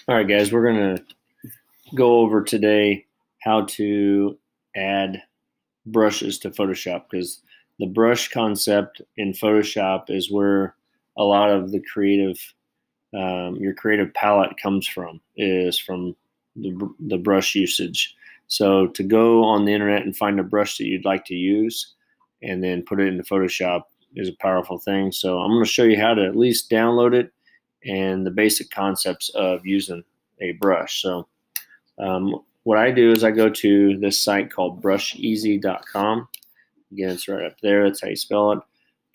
All right, guys, we're going to go over today how to add brushes to Photoshop, because the brush concept in Photoshop is where a lot of the your creative palette comes from, is from the brush usage. So to go on the internet and find a brush that you'd like to use and then put it into Photoshop is a powerful thing. So I'm going to show you how to at least download it and the basic concepts of using a brush. So what I do is I go to this site called brusheasy.com. Again, it's right up there. That's how you spell it.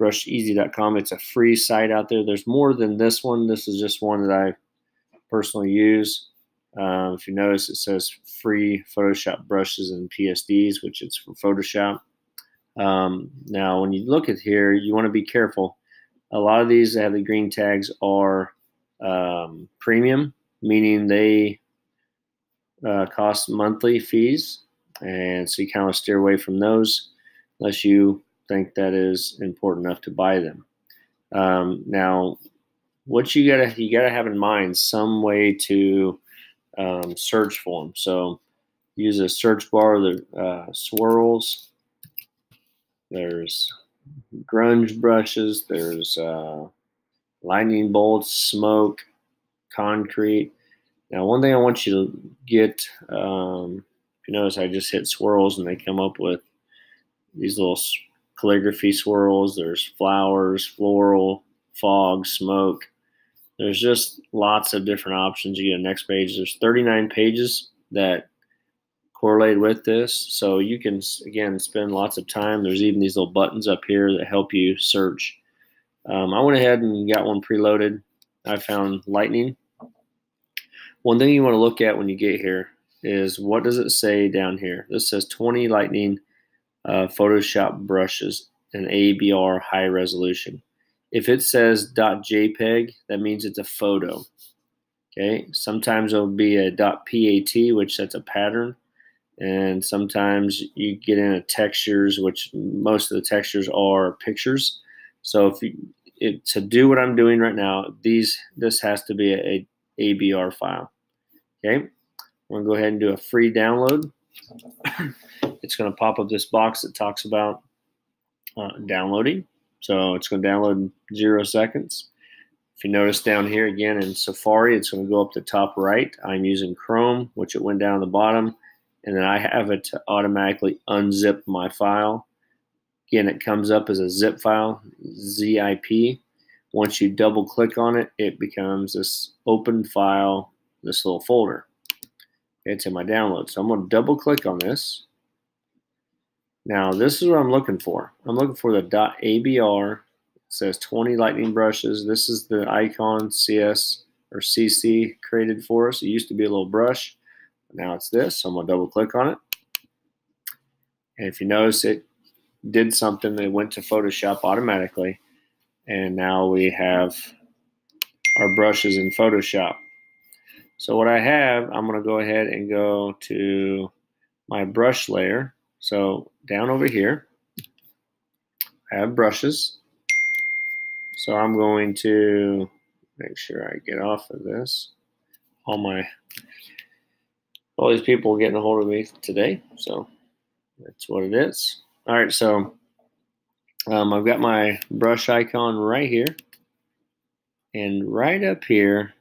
Brusheasy.com. It's a free site out there. There's more than this one. This is just one that I personally use. If you notice, it says free Photoshop brushes and PSDs, which is for Photoshop. Now, when you look at here, you want to be careful. A lot of these that have the green tags are premium, meaning they cost monthly fees, and so you kind of steer away from those unless you think that is important enough to buy them. Now, what you gotta have in mind some way to search for them. So use a search bar. The swirls. There's grunge brushes. There's lightning bolts, smoke, concrete. Now, one thing I want you to get, if you notice, I just hit swirls and they come up with these little calligraphy swirls. There's flowers, floral, fog, smoke. There's just lots of different options. You get a next page. There's 39 pages that correlate with this. So you can, again, spend lots of time. There's even these little buttons up here that help you search. I went ahead and got one preloaded. I found lightning. One thing you want to look at when you get here is, what does it say down here? This says 20 lightning Photoshop brushes and ABR high resolution. If it says .jpeg, that means it's a photo. Okay. Sometimes it'll be a .pat, which that's a pattern. And sometimes you get into textures, which most of the textures are pictures. So to do what I'm doing right now, this has to be a ABR file. Okay, we're gonna go ahead and do a free download. It's gonna pop up this box that talks about downloading. So it's gonna download in 0 seconds. If you notice down here again in Safari, it's gonna go up the top right. I'm using Chrome, which it went down the bottom, and then I have it to automatically unzip my file. Again, it comes up as a zip file, ZIP. Once you double click on it, it becomes this open file, this little folder. It's in my download. So I'm going to double click on this. Now, this is what I'm looking for. I'm looking for the .abr. It says 20 lightning brushes. This is the icon CS or CC created for us. It used to be a little brush. Now it's this. So I'm going to double click on it. And if you notice, it did something. It went to Photoshop automatically. And now we have our brushes in Photoshop. So what I have, I'm going to go ahead and go to my brush layer. So down over here, I have brushes. So I'm going to make sure I get off of this. All these people are getting a hold of me today. So that's what it is. All right, so I've got my brush icon right here. And right up here,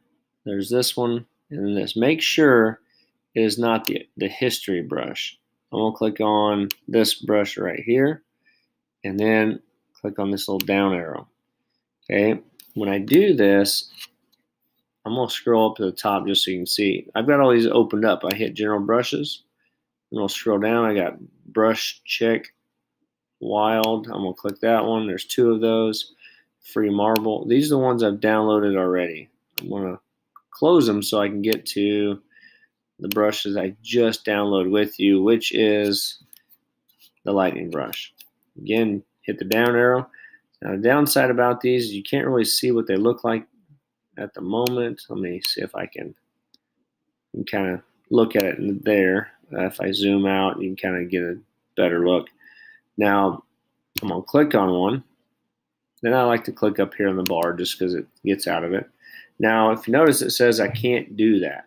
there's this one and then this. Make sure it is not the history brush. I'm going to click on this brush right here and then click on this little down arrow. Okay, when I do this, I'm going to scroll up to the top just so you can see. I've got all these opened up. I hit general brushes. I'm going to scroll down. I got brush check wild. I'm going to click that one. There's 2 of those. Free marble. These are the ones I've downloaded already. I'm going to close them so I can get to the brushes I just downloaded with you, which is the lightning brush. Again, hit the down arrow. Now, the downside about these is you can't really see what they look like at the moment. Let me see if I can kind of look at it there. If I zoom out, you can kind of get a better look. Now, I'm going to click on one. Then I like to click up here on the bar just because it gets out of it. Now, if you notice, it says I can't do that.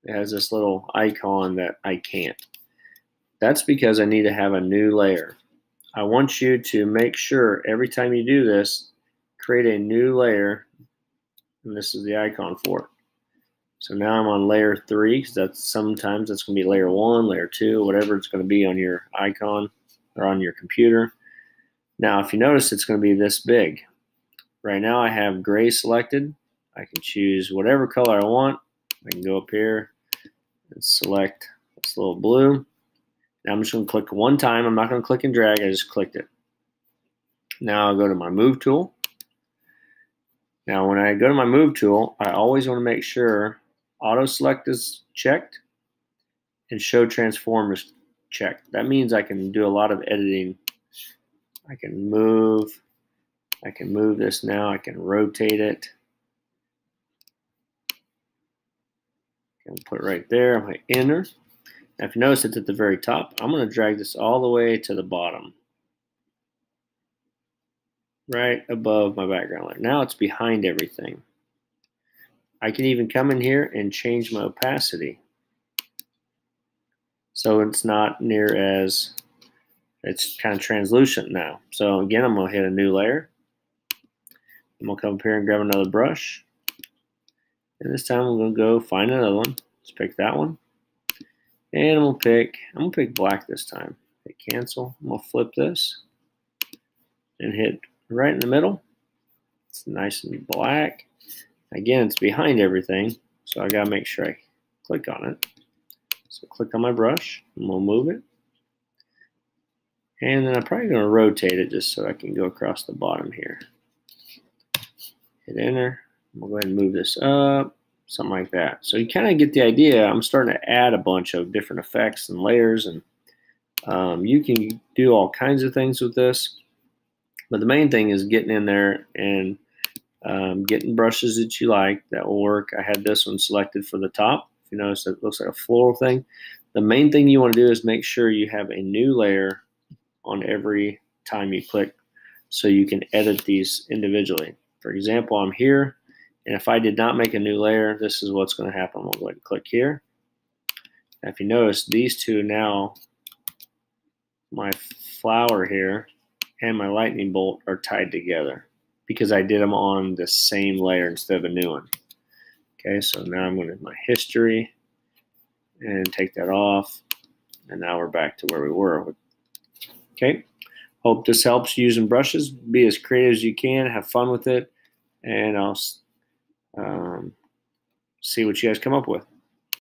It has this little icon that I can't. That's because I need to have a new layer. I want you to make sure every time you do this, create a new layer, and this is the icon for it. So now I'm on layer 3, because that's going to be layer 1, layer 2, whatever it's going to be on your icon or on your computer. Now, if you notice, it's going to be this big. Right now I have gray selected. I can choose whatever color I want. I can go up here and select this little blue. Now I'm just going to click one time. I'm not going to click and drag. I just clicked it. Now I'll go to my move tool. Now when I go to my move tool, I always want to make sure auto select is checked and show transform is checked. That means I can do a lot of editing. I can move this now. I can rotate it. I can put it right there. I'm going to enter. Now if you notice it's at the very top, I'm going to drag this all the way to the bottom, right above my background layer. Now it's behind everything. I can even come in here and change my opacity, so it's not near as, it's kind of translucent now. So again, I'm going to hit a new layer. I'm going to come up here and grab another brush. And this time I'm going to go find another one. Let's pick that one. And I'm going to pick black this time. Hit cancel. I'm going to flip this and hit right in the middle. It's nice and black. Again, it's behind everything, so I got to make sure I click on it. So click on my brush, and we'll move it. And then I'm probably going to rotate it just so I can go across the bottom here. Hit enter. We'll go ahead and move this up, something like that. So you kind of get the idea. I'm starting to add a bunch of different effects and layers, and you can do all kinds of things with this. But the main thing is getting in there and getting brushes that you like. That will work. I had this one selected for the top. If you notice, it looks like a floral thing. The main thing you want to do is make sure you have a new layer on every time you click, so you can edit these individually. For example, I'm here, and if I did not make a new layer, this is what's going to happen. We'll go ahead and click here. Now, if you notice, these two now, my flower here and my lightning bolt are tied together because I did them on the same layer instead of a new one. Okay, so now I'm going to my history and take that off, and now we're back to where we were. Okay, hope this helps using brushes. Be as creative as you can, have fun with it, and I'll see what you guys come up with.